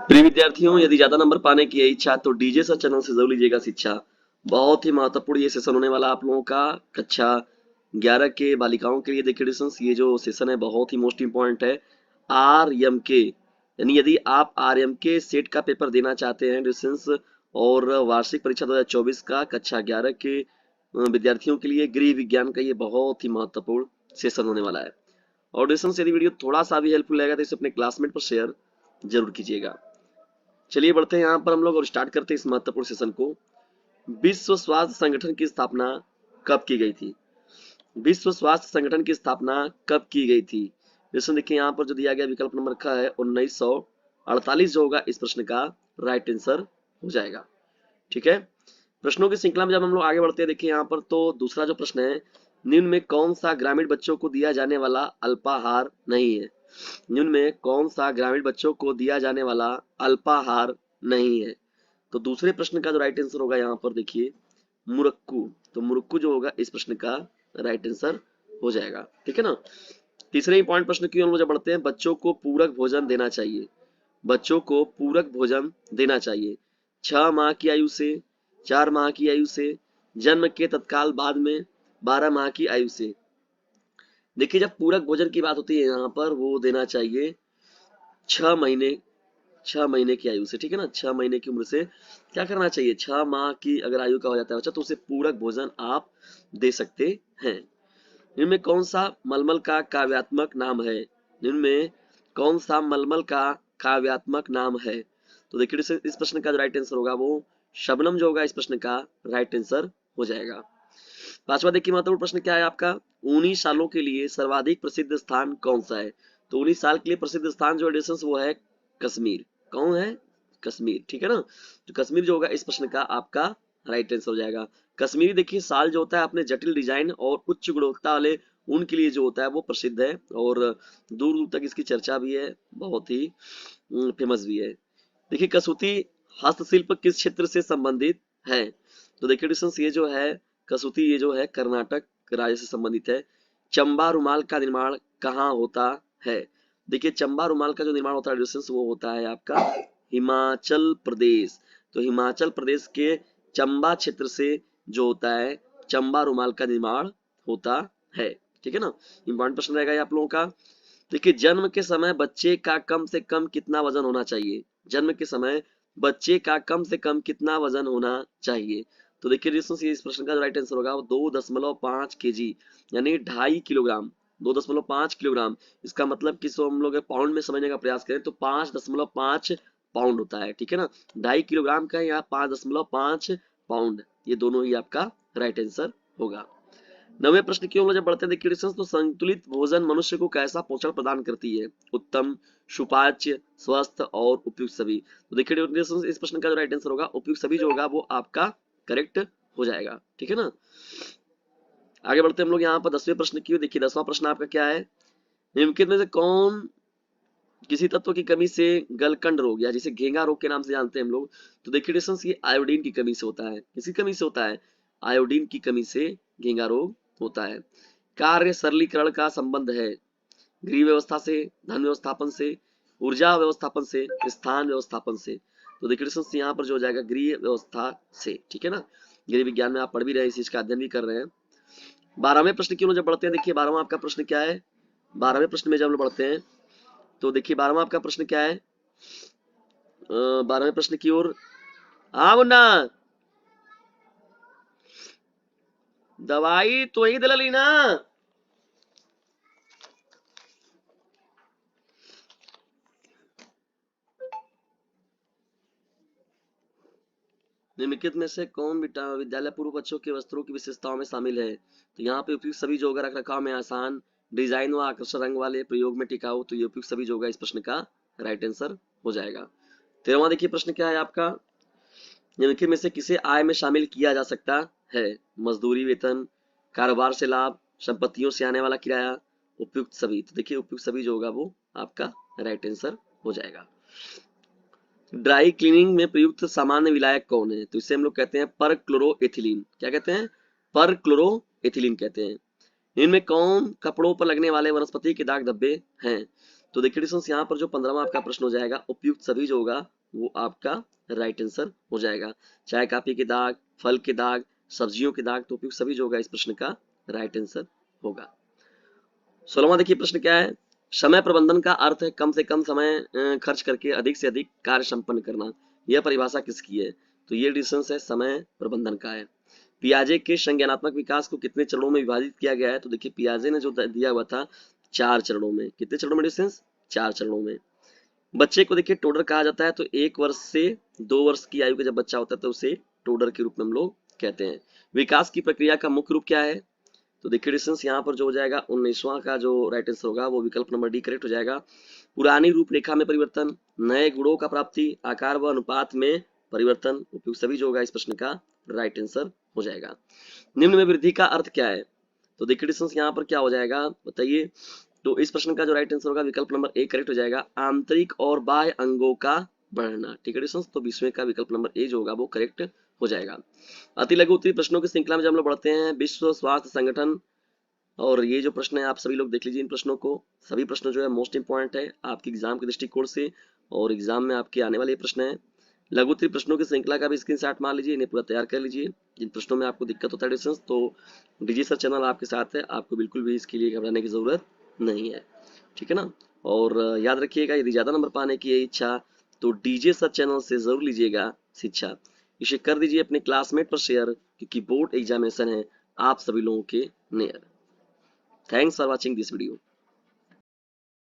प्रिय विद्यार्थियों, यदि ज्यादा नंबर पाने की है इच्छा तो डीजे सर चैनल से जरूर लीजिएगा शिक्षा। बहुत ही महत्वपूर्ण ये सेशन होने वाला आप लोगों का कक्षा 11 के बालिकाओं के लिए। देखिए डिस्टेंस, ये जो सेशन है बहुत ही मोस्ट इंपॉर्टेंट है। आरएम के यानी यदि आप आरएम के सेट का पेपर देना चाहते हैं डिस्टेंस, और वार्षिक परीक्षा 2024 का कक्षा 11 के विद्यार्थियों के लिए गृह विज्ञान का ये बहुत ही महत्वपूर्ण सेशन होने वाला है। और डिस्टेंस, यदि वीडियो थोड़ा सा भी हेल्पफुल लगेगा तो इसे अपने क्लासमेट पर शेयर जरूर कीजिएगा। चलिए बढ़ते हैं यहाँ पर हम लोग और स्टार्ट करते हैं इस महत्वपूर्ण सेशन को। विश्व स्वास्थ्य संगठन की स्थापना कब की गई थी? विश्व स्वास्थ्य संगठन की स्थापना कब की गई थी? क्वेश्चन देखिए यहाँ पर जो दिया गया विकल्प नंबर ख है 1948 जो होगा इस प्रश्न का राइट आंसर हो जाएगा। ठीक है, प्रश्नों की श्रृंखला में जब हम लोग आगे बढ़ते हैं देखिए यहाँ पर, तो दूसरा जो प्रश्न है, निम्न में कौन सा ग्रामीण बच्चों को दिया जाने वाला अल्पाहार नहीं है? निम्न में कौन सा ग्रामीण बच्चों को दिया जाने वाला अल्पाहार नहीं है? तो दूसरे प्रश्न का जो राइट आंसर होगा यहाँ पर देखिए मुरक्कू। तो मुरक्कू जो होगा इस प्रश्न का राइट आंसर हो जाएगा। ठीक है ना। तीसरे इंपॉर्टेंट प्रश्न की ओर हम लोग बढ़ते हैं। बच्चों को पूरक भोजन देना चाहिए। बच्चों को पूरक भोजन देना चाहिए 6 माह की आयु से, 4 माह की आयु से, जन्म के तत्काल बाद में, 12 माह की आयु से। देखिए जब पूरक भोजन की बात होती है यहाँ पर, वो देना चाहिए 6 महीने, 6 महीने की आयु से। ठीक है ना, 6 महीने की उम्र से क्या करना चाहिए, 6 माह की अगर आयु का हो जाता है बच्चा तो उसे पूरक भोजन आप दे सकते हैं। इनमें कौन सा मलमल का काव्यात्मक नाम है? इनमें कौन सा मलमल का काव्यात्मक नाम है? तो देखिए इस प्रश्न का जो राइट आंसर होगा वो शबनम जो होगा इस प्रश्न का राइट आंसर हो जाएगा। पांचवा देखिए महत्वपूर्ण प्रश्न क्या है आपका, 19 सालों के लिए सर्वाधिक प्रसिद्ध स्थान कौन सा है? तो 19 साल के लिए प्रसिद्ध स्थान जो है वो है कश्मीर। कौन है? कश्मीर। ठीक है ना, तो कश्मीर जो होगा इस प्रश्न का आपका राइट आंसर हो जाएगा। कश्मीरी देखिए साल जो होता है अपने जटिल डिजाइन और उच्च गुणवत्ता वाले ऊन के लिए जो होता है वो प्रसिद्ध है, और दूर दूर तक इसकी चर्चा भी है, बहुत ही फेमस भी है। देखिए कसूती हस्तशिल्प किस क्षेत्र से संबंधित है? तो देखिए डिस्टेंस, ये जो है कसूती, ये जो है कर्नाटक राज्य से संबंधित है। चंबा रुमाल का निर्माण कहाँ होता है? देखिए चंबा रुमाल का जो निर्माण होता है डिस्टेंस, वो होता है आपका हिमाचल प्रदेश। तो हिमाचल प्रदेश के चंबा क्षेत्र से जो होता है चंबा रुमाल का निर्माण होता है। ठीक है ना, इंपॉर्टेंट प्रश्न रहेगा ये आप लोगों का। देखिए जन्म के समय बच्चे का कम से कम कितना वजन होना चाहिए? जन्म के समय बच्चे का कम से कम कितना वजन होना चाहिए? तो देखिए दोस्तों इस प्रश्न का राइट आंसर होगा 2.5 kg, यानी 2.5 किलोग्राम। 2.5 किलोग्राम, इसका मतलब कि हम लोग पाउंड में समझने का प्रयास करें तो 5.5 पाउंड होता है। ठीक है ना, 2.5 किलोग्राम का या 5.5 पाउंड, ये दोनों ही आपका राइट आंसर होगा। नवे प्रश्न की ओर जब बढ़ते हैं देखिए तो संतुलित भोजन मनुष्य को कैसा पोषण प्रदान करती है? उत्तम, सुपाच्य, स्वस्थ और उपयुक्त सभी। तो देखिए इस प्रश्न का जो राइट आंसर होगा उपयुक्त सभी जो होगा वो आपका करेक्ट हो जाएगा। ठीक है ना, आगे बढ़ते हैं हम लोग यहाँ पर 10वें प्रश्न की। देखिए 10वां प्रश्न आपका क्या है, निम्नलिखित में से कौन किसी तत्व की कमी से गलकंड रोग या जिसे घेंगा रोग के नाम से जानते हैं हम लोग, तो देखिए ये आयोडीन की कमी से होता है। किसी कमी से होता है? आयोडीन की कमी से घेंगा रोग होता है। कार्य सरलीकरण का संबंध है गृह व्यवस्था से, धन व्यवस्थापन से, ऊर्जा व्यवस्थापन से, स्थान व्यवस्थापन से। तो देखिए यहाँ पर जो हो जाएगा गृह व्यवस्था से। ठीक है ना, गृह विज्ञान में आप पढ़ भी रहे हैं, इस चीज का अध्ययन भी कर रहे हैं। 12वें प्रश्न की ओर जब बढ़ते हैं देखिए 12वां आपका प्रश्न क्या है। 12वें प्रश्न में जब हम बढ़ते हैं तो देखिए 12वां आपका प्रश्न क्या है, 12वें प्रश्न की ओर। हाँ मुन्ना, दवाई तो ही दिलली ना। निम्नलिखित में से कौन विद्यालय पूर्व बच्चों के वस्त्रों की विशेषताओं में शामिल है? तो यहाँ पे उपयुक्त सभी जो होगा रख रखाव में आसान, डिजाइन व आकर्षक रंग वाले, प्रयोग में टिकाऊ। तो ये उपयुक्त सभी जो होगा इस प्रश्न का राइट आंसर हो जाएगा। 13वां देखिए प्रश्न क्या है आपका, निम्नलिखित में से किसे आय में शामिल किया जा सकता है? मजदूरी, वेतन, कारोबार से लाभ, संपत्तियों से आने वाला किराया, उपयुक्त सभी। तो देखिए उपयुक्त सभी जो होगा वो आपका राइट आंसर हो जाएगा। ड्राई क्लीनिंग में प्रयुक्त सामान्य विलायक कौन है? तो इसे हम लोग कहते हैं पर क्लोरोएथिलीन। क्या कहते हैं? पर क्लोरोएथिलीन कहते हैं। इनमें कौन कपड़ों पर लगने वाले वनस्पति के दाग धब्बे हैं? तो देखिए डिस्टेंस यहाँ पर जो 15वां आपका प्रश्न हो जाएगा, उपयुक्त सभी जो होगा वो आपका राइट आंसर हो जाएगा। चाय काफी के दाग, फल के दाग, सब्जियों के दाग, तो उपयुक्त सभी जो होगा इस प्रश्न का राइट आंसर होगा। 16वां देखिए प्रश्न क्या है, समय प्रबंधन का अर्थ है कम से कम समय खर्च करके अधिक से अधिक कार्य संपन्न करना। यह परिभाषा किसकी है? तो ये डिस्टेंस है समय प्रबंधन का है। पियाजे के संज्ञानात्मक विकास को कितने चरणों में विभाजित किया गया है? तो देखिए पियाजे ने जो दिया हुआ था 4 चरणों में। कितने चरणों में डिस्टेंस? 4 चरणों में। बच्चे को देखिए टोडर कहा जाता है, तो 1 वर्ष से 2 वर्ष की आयु का जब बच्चा होता है तो उसे टोडर के रूप में हम लोग कहते हैं। विकास की प्रक्रिया का मुख्य रूप क्या है? तो देखिए डिस्टेंस यहाँ पर जो हो जाएगा 19वां का जो राइट आंसर होगा वो विकल्प नंबर डी करेक्ट हो जाएगा। पुरानी रूपरेखा में परिवर्तन, नए गुणों का प्राप्ति, आकार व अनुपात में परिवर्तन, उपयुक्त सभी जो होगा इस प्रश्न का राइट आंसर हो जाएगा। निम्न में वृद्धि का अर्थ क्या है? तो देखिए डिस्टेंस यहाँ पर क्या हो जाएगा बताइए। तो इस प्रश्न का जो राइट आंसर होगा विकल्प नंबर ए करेक्ट हो जाएगा, आंतरिक और बाह्य अंगों का बढ़ना। ठीक है डिस्टेंस, तो 20वें का विकल्प नंबर ए जो होगा वो करेक्ट हो जाएगा। अति लघु उत्तरीय प्रश्नों की श्रृंखला में जब हम लोग बढ़ते हैं, विश्व स्वास्थ्य संगठन, और ये जो प्रश्न है आप सभी लोग देख लीजिए इन प्रश्नों को। सभी प्रश्न जो है मोस्ट इंपॉर्टेंट है आपके एग्जाम के दृष्टिकोण से, और एग्जाम में आपके आने वाले ये प्रश्न है। लघु उत्तरीय प्रश्नों की श्रृंखला का भी स्क्रीनशॉट मार लीजिए, इन्हें पूरा तैयार कर लीजिए। जिन प्रश्नों में आपको दिक्कत होता है डिस्टेंस, तो डीजी सर चैनल आपके साथ है, आपको बिल्कुल भी इसके लिए घबराने की जरूरत नहीं है। ठीक है ना। और याद रखिएगा यदि ज्यादा नंबर पाने की है इच्छा तो डीजे सर चैनल से जरूर लीजिएगा शिक्षा। इसे कर दीजिए अपने क्लासमेट पर शेयर, क्योंकि बोर्ड एग्जामिनेशन है आप सभी लोगों के near. Thanks for watching this video.